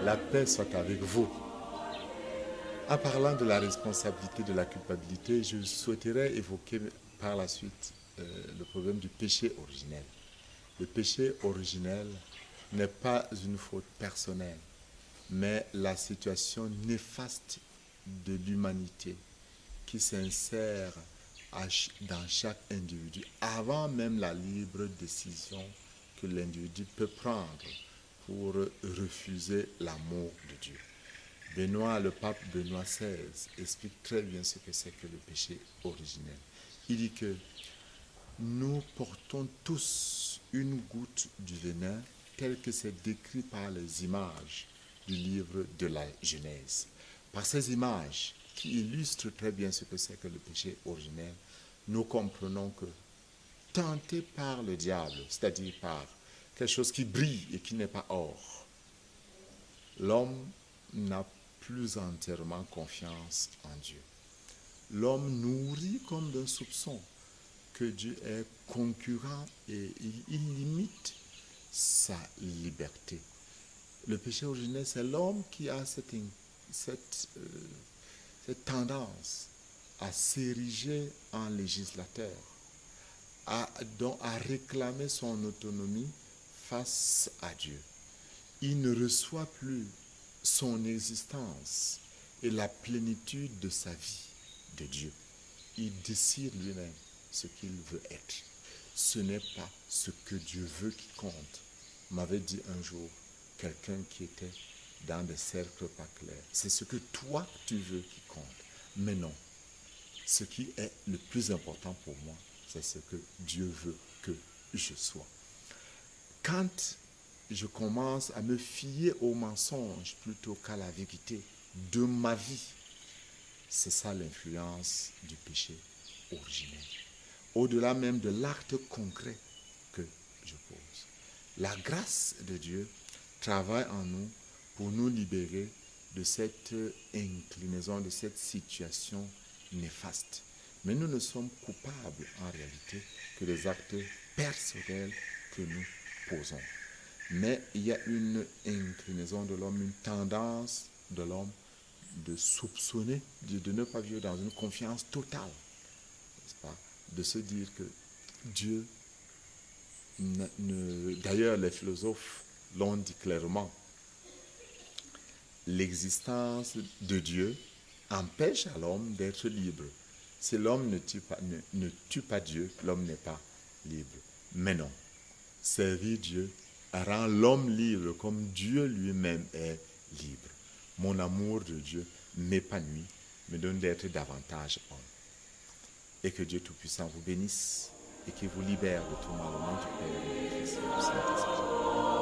La paix soit avec vous. En parlant de la responsabilité de la culpabilité, je souhaiterais évoquer par la suite le problème du péché originel. Le péché originel n'est pas une faute personnelle, mais la situation néfaste de l'humanité qui s'insère dans chaque individu avant même la libre décision que l'individu peut prendre pour refuser l'amour de Dieu. Le pape Benoît XVI explique très bien ce que c'est que le péché originel. Il dit que nous portons tous une goutte du venin tel que c'est décrit par les images du livre de la Genèse. Par ces images qui illustrent très bien ce que c'est que le péché originel, nous comprenons que tenté par le diable, c'est-à-dire par quelque chose qui brille et qui n'est pas or, l'homme n'a plus entièrement confiance en Dieu. L'homme nourrit comme d'un soupçon que Dieu est concurrent et il limite sa liberté. Le péché originel, c'est l'homme qui a cette tendance à s'ériger en législateur, à réclamer son autonomie face à Dieu. Il ne reçoit plus son existence et la plénitude de sa vie de Dieu. Il décide lui-même ce qu'il veut être. Ce n'est pas ce que Dieu veut qui compte. M'avait dit un jour quelqu'un qui était dans des cercles pas clairs. C'est ce que toi tu veux qui compte. Mais non. Ce qui est le plus important pour moi, c'est ce que Dieu veut que je sois. Quand je commence à me fier au mensonge plutôt qu'à la vérité de ma vie, c'est ça l'influence du péché originel. Au-delà même de l'acte concret que je pose. La grâce de Dieu travaille en nous pour nous libérer de cette inclinaison, de cette situation néfaste. Mais nous ne sommes coupables en réalité que des actes personnels que nous posons. Mais il y a une inclinaison de l'homme, une tendance de l'homme de soupçonner, de ne pas vivre dans une confiance totale, n'est-ce pas? De se dire que Dieu, d'ailleurs les philosophes l'ont dit clairement, l'existence de Dieu empêche à l'homme d'être libre. Si l'homme ne tue pas Dieu, l'homme n'est pas libre. Mais non, servir Dieu rend l'homme libre comme Dieu lui-même est libre. Mon amour de Dieu m'épanouit, me donne d'être davantage homme. Et que Dieu Tout-Puissant vous bénisse et qu'il vous libère de tout mal au nom du Père et du Fils et du Saint-Esprit.